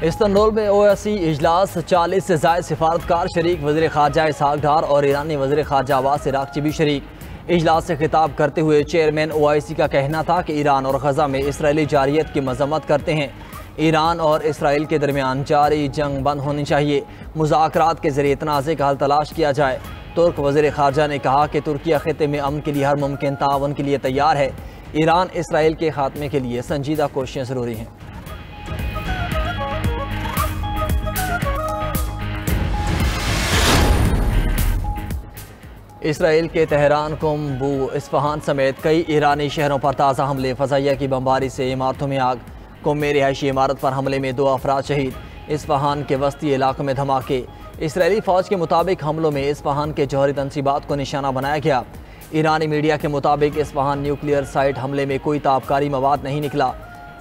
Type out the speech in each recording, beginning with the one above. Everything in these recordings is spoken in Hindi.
इस्तांबुल में OSCE इजलास, 40 से ज़ायद सिफारतकार शरीक, वज़ीर ख़ारजा इसहाक डार और ईरानी वज़ीर ख़ारजा अब्बास इराक़ची भी शरीक। इजलास से खिताब करते हुए चेयरमैन OIC का कहना था कि ईरान और गज़ा में इसराइली जारियत की मज़म्मत करते हैं। ईरान और इसराइल के दरमियान जारी जंग बंद होनी चाहिए, मुज़ाकरात के ज़रिए तनाज़े का हल तलाश किया जाए। तुर्क वज़ीर ख़ारजा ने कहा कि तुर्किया ख़ित्ते में अमन के लिए हर मुमकिन तावन के लिए तैयार है। ईरान इसराइल के खात्मे के लिए संजीदा कोशिशें ज़रूरी हैं। इसराइल के तेहरान, कुम, बू, इस्फहान समेत कई ईरानी शहरों पर ताज़ा हमले, फ़ज़ाइया की बमबारी से इमारतों में आग। कुम में रिहायशी इमारत पर हमले में 2 अफराद शहीद। इस्फहान के वस्ती इलाकों में धमाके। इसराइली फ़ौज के मुताबिक हमलों में इस्फहान के जौहरी तनसीबात को निशाना बनाया गया। ईरानी मीडिया के मुताबिक इस्फहान न्यूक्लियर साइट हमले में कोई ताबकारी मवाद नहीं निकला।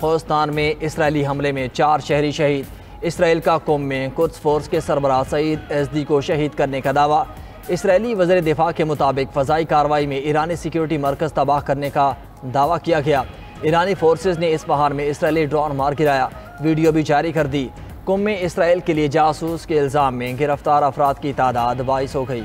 खोस्तान में इसराइली हमले में 4 शहरी शहीद। इसराइल का कुम में कुद्स फोर्स के सरबराह सईद एज़दी को शहीद करने का दावा। इसराइली वज़ीर दिफा के मुताबिक फ़ज़ाई कार्रवाई में ईरानी सिक्योरिटी मरकज़ तबाह करने का दावा किया गया। ईरानी फोर्सेस ने इस्फहान में इसराइली ड्रोन मार गिराया, वीडियो भी जारी कर दी। कुम में इसराइल के लिए जासूस के इल्ज़ाम में गिरफ्तार अफराद की तादाद 22 हो गई।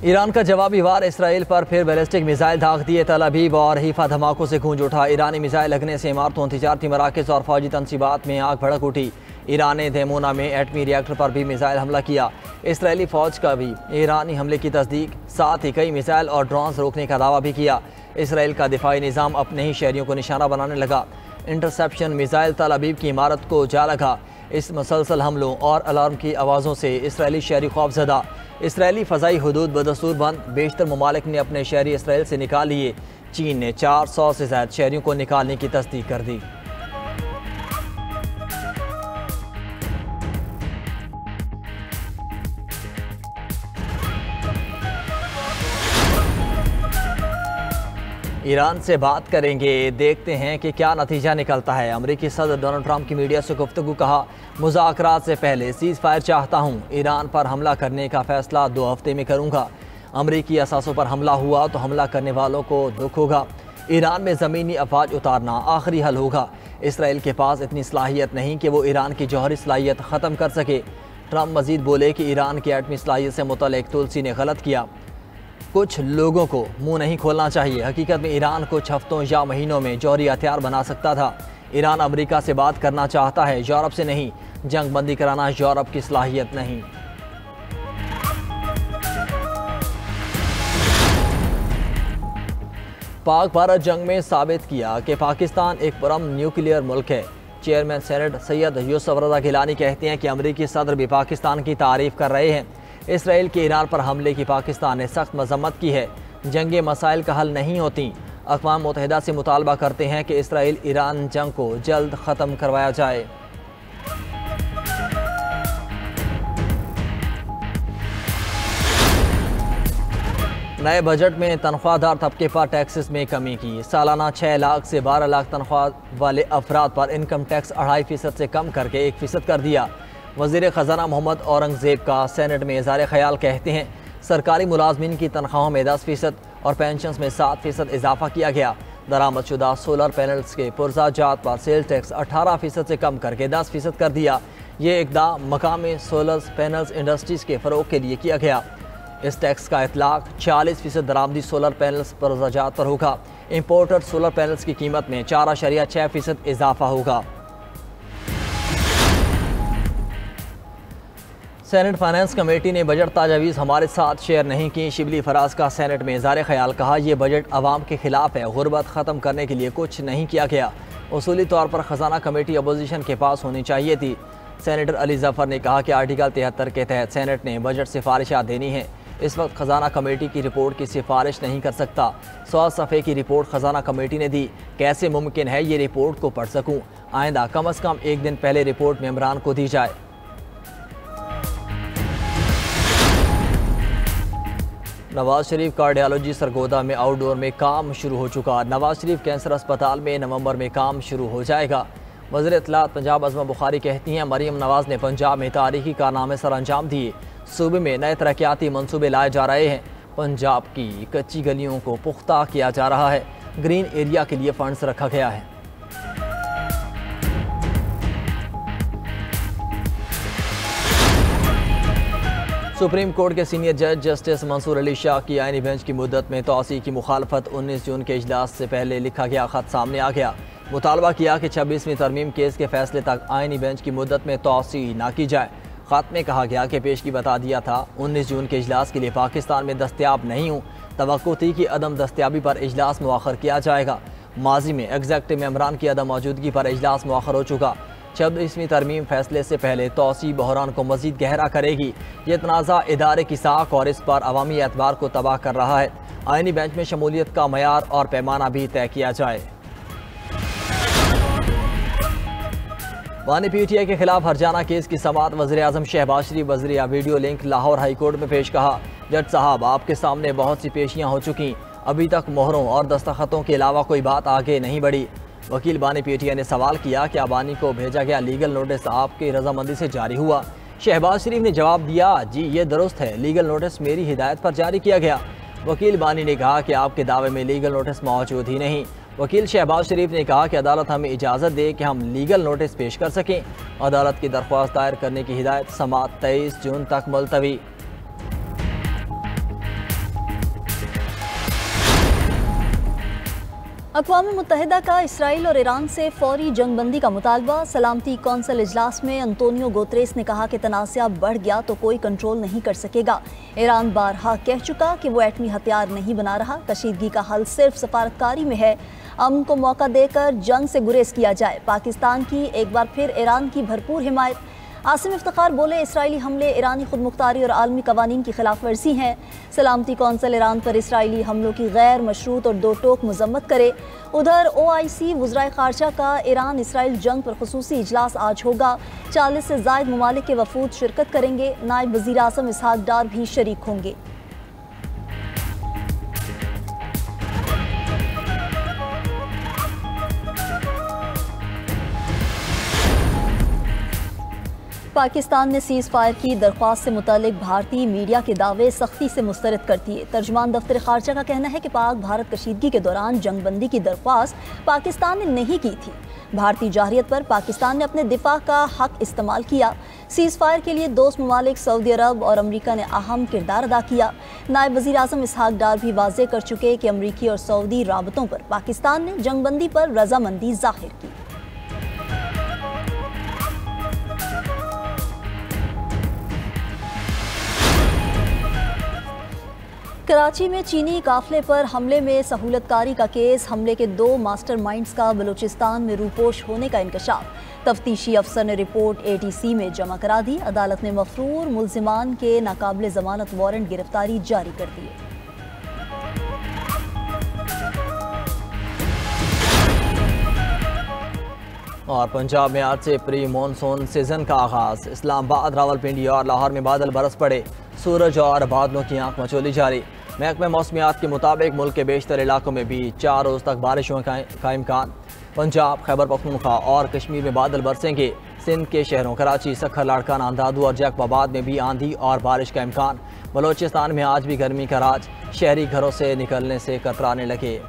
ईरान का जवाबी वार, इसराइल पर फिर बैलिस्टिक मिसाइल दाग दिए। तल अबीब और हीफा धमाकों से गूंज उठा। ईरानी मिसाइल लगने से इमारतों, तिजारती मराकज़ और फौजी तनसीबात में आग भड़क उठी। ईरान ने देमोना में एटमी रिएक्टर पर भी मिसाइल हमला किया। इसराइली फ़ौज का भी ईरानी हमले की तस्दीक, साथ ही कई मिसाइल और ड्रोन्स रोकने का दावा भी किया। इसराइल का दिफाई निज़ाम अपने ही शहरियों को निशाना बनाने लगा। इंटरसेप्शन मिसाइल तल अबीब की इमारत को जा लगा। इस मुसलसल हमलों और अलार्म की आवाज़ों से इसराइली शहरी खौफज़दा। इसराइली फ़ज़ाई हदूद बदस्तूर बंद, बेशतर ममालिक ने अपने शहरी इसराइल से निकाल लिए। चीन ने 400 से ज़्यादा शहरियों को निकालने की तस्दीक कर दी। ईरान से बात करेंगे, देखते हैं कि क्या नतीजा निकलता है। अमेरिकी सदर डोनाल्ड ट्रंप की मीडिया से गुफ्तगू, कहा मुज़ाकरात से पहले सीज़ फायर चाहता हूँ। ईरान पर हमला करने का फ़ैसला 2 हफ्ते में करूँगा। अमेरिकी असासों पर हमला हुआ तो हमला करने वालों को दुख होगा। ईरान में ज़मीनी अफवाज उतारना आखिरी हल होगा। इसराइल के पास इतनी सलाहियत नहीं कि वो ईरान की जौहरी सलाहियत ख़त्म कर सके। ट्रंप मज़ीद बोले कि ईरान की एटमी सलाहियत से मुतल्लिक़ तुलसी ने गलत किया। कुछ लोगों को मुंह नहीं खोलना चाहिए। हकीकत में ईरान कुछ हफ्तों या महीनों में जौहरी हथियार बना सकता था। ईरान अमेरिका से बात करना चाहता है, यूरोप से नहीं। जंग बंदी कराना यूरोप की सलाहियत नहीं। पाक भारत जंग में साबित किया कि पाकिस्तान एक पुरअमन न्यूक्लियर मुल्क है। चेयरमैन सेनेट सैयद यूसुफ रज़ा गिलानी कहते हैं कि अमेरिकी सदर भी पाकिस्तान की तारीफ कर रहे हैं। इसराइल के ईरान पर हमले की पाकिस्तान ने सख्त मजम्मत की है। जंगें मसाइल का हल नहीं होती। अक़वाम मुत्तहिदा से मुतालबा करते हैं कि इसराइल ईरान जंग को जल्द ख़त्म करवाया जाए। नए बजट में तनख्वाहदार तबके पर टैक्सेस में कमी की। सालाना 6 लाख से 12 लाख तनख्वाह वाले अफराद पर इनकम टैक्स 2.5% से कम करके 1% कर दिया। वज़ीर ख़ज़ाना मोहम्मद औरंगज़ेब का सेनेट में इज़हार ख़याल, कहते हैं सरकारी मुलाजमीन की तनख्वाहों में 10% और पेंशन में 7% इजाफा किया गया। दरामदशुदा सोलर पैनल्स के पुरज़ाजात पर सेल टैक्स 18% से कम करके 10% कर दिया। ये इक़दाम मकामी सोलर पैनल्स इंडस्ट्रीज़ के फ़रोग़ के लिए किया गया। इस टैक्स का इतलाक़ 40% दरामदी सोलर पैनल्स पुरज़ाजात पर होगा। इम्पोर्टेड सोलर पैनल्स की कीमत में 4.6% इजाफा होगा। सेनेट फाइनेंस कमेटी ने बजट ताजावीज़ हमारे साथ शेयर नहीं की। शिबली फराज का सेनेट में इज़हार ख़याल, कहा यह बजट अवाम के ख़िलाफ़ है। गुर्बत ख़त्म करने के लिए कुछ नहीं किया गया। उसूली तौर पर ख़जाना कमेटी अपोजिशन के पास होनी चाहिए थी। सेनेटर अली ज़फ़र ने कहा कि आर्टिकल 73 के तहत सेनेट ने बजट सिफारिशात देनी है। इस वक्त ख़जाना कमेटी की रिपोर्ट की सिफारिश नहीं कर सकता। 100 सफ़े की रिपोर्ट ख़जाना कमेटी ने दी। कैसे मुमकिन है ये रिपोर्ट को पढ़ सकूँ? आइंदा कम अज़ कम 1 दिन पहले रिपोर्ट मेंबरान को दी जाए। नवाज शरीफ कार्डियोलॉजी सरगोदा में आउटडोर में काम शुरू हो चुका। नवाज शरीफ कैंसर अस्पताल में नवंबर में काम शुरू हो जाएगा। वज़ीर इत्तलात पंजाब अज़मा बुखारी कहती हैं, मरीम नवाज़ ने पंजाब में तारीखी कारनामे सर अंजाम दिए। सूबे में नए तरक्याती मनसूबे लाए जा रहे हैं। पंजाब की कच्ची गलियों को पुख्ता किया जा रहा है। ग्रीन एरिया के लिए फंड्स रखा गया है। सुप्रीम कोर्ट के सीनियर जज जस्टिस मंसूर अली शाह की आईनी बेंच की मुद्दत में तोसी की मुखालफत 19 जून के इजलास से पहले लिखा गया खत सामने आ गया। मुतालबा किया कि 26वीं तरमीम केस के फैसले तक आईनी बेंच की मुद्दत में तोसी न की जाए। खत में कहा गया कि पेशगी बता दिया था 19 जून के इजलास के लिए पाकिस्तान में दस्तयाब नहीं हूँ। तवक्को थी कि अदम दस्तयाबी पर इजलास मुआखर किया जाएगा। माजी में एग्जेक्टिव मेंबरान की अदम मौजूदगी पर इजलास मुआखर हो चुका। 26वीं तरमीम फैसले से पहले तोसी बहरान को मजीद गहरा करेगी। ये तनाज़ा इदारे की साख और इस पर अवामी एतबार को तबाह कर रहा है। आईनी बेंच में शमूलियत का मयार और पैमाना भी तय किया जाए। बानी PTI के खिलाफ हरजाना केस की समाअत वज़ीर आज़म शहबाज शरीफ वज़ीर video link Lahore high court में पेश। कहा, जज साहब आपके सामने बहुत सी पेशियाँ हो चुकी, अभी तक मोहरों और दस्तखतों के अलावा कोई बात आगे नहीं बढ़ी। वकील बानी PTI ने सवाल किया, क्या बानी को भेजा गया लीगल नोटिस आपकी रजामंदी से जारी हुआ? शहबाज शरीफ ने जवाब दिया, जी ये दुरुस्त है, लीगल नोटिस मेरी हिदायत पर जारी किया गया। वकील बानी ने कहा कि आपके दावे में लीगल नोटिस मौजूद ही नहीं। वकील शहबाज शरीफ ने कहा कि अदालत हमें इजाज़त दे कि हम लीगल नोटिस पेश कर सकें। अदालत की दरख्वास्त दायर करने की हिदायत समाअत 23 जून तक मुलतवी। अक़वाम मुत्तहिदा का इसराइल और ईरान से फौरी जंगबंदी का मुतालबा। सलामती कौंसिल इजलास में अंतोनियो गुतेरेस ने कहा कि तनाज़ा बढ़ गया तो कोई कंट्रोल नहीं कर सकेगा। ईरान बारहा कह चुका कि वो एटमी हथियार नहीं बना रहा। कशीदगी का हल सिर्फ सफारतकारी में है। अमन को मौका देकर जंग से गुरेज किया जाए। पाकिस्तान की एक बार फिर ईरान की भरपूर हिमायत। आसिम इफ्तिखार बोले, इसराइली हमले ईरानी खुद मुख्तारी और आलमी कवानीन की खिलाफ वर्जी हैं। सलामती कौंसिल ईरान पर इसराइली हमलों की गैर मशरूत और दो टोक मजम्मत करे। उधर OIC वज़राए ख़ारजा का ईरान इसराइल जंग पर खुसूसी इजलास आज होगा। 40 से ज़ायद ममालिक के वफूद शिरकत करेंगे। नायब वज़ीर आज़म इसहाक डार भी शरीक होंगे। पाकिस्तान ने सीज़ फायर की दरख्वास्त से मुतालिक भारतीय मीडिया के दावे सख्ती से मुस्तरद कर दिए। तर्जुमान दफ्तर खारजा का कहना है कि पाक भारत कशीदगी के दौरान जंगबंदी की दरख्वास्त पाकिस्तान ने नहीं की थी। भारतीय जाहिरियत पर पाकिस्तान ने अपने दिफा का हक इस्तेमाल किया। सीज़ फायर के लिए दोस्त ममालिक सऊदी अरब और अमरीका ने अहम किरदार अदा किया। नायब वज़ीर आज़म इसहाक डार भी वाज़ेह कर चुके कि अमरीकी और सऊदी राबतों पर पाकिस्तान ने जंगबंदी पर रजामंदी जाहिर की। कराची में चीनी काफिले पर हमले में सहूलतकारी का केस। हमले के 2 मास्टरमाइंड्स का बलूचिस्तान में रूपोश होने का इंकशाफ। तफ्तीशी अफसर ने रिपोर्ट ATC में जमा करा दी। अदालत ने मफरूर मुल्जिमान के नाकाबिले जमानत वारंट गिरफ्तारी जारी कर दिए। और पंजाब में आज से प्री मानसून सीजन का आगाज। इस्लामाबाद, रावलपिंडी और लाहौर में बादल बरस पड़े। सूरज और बादलों की आंख मचोली जारी। महकमे मौसमियात के मुताबिक मुल्क के बेशतर इलाकों में भी 4 रोज़ तक बारिशों का इम्कान। पंजाब, खैबर पख्तूनख्वा और कश्मीर में बादल बरसेंगे। सिंध के शहरों कराची, सखर, लाड़काना, अंधाधु और जैकबाबाद में भी आंधी और बारिश का इम्कान। बलोचिस्तान में आज भी गर्मी का राज। शहरी घरों से निकलने से कतराने लगे।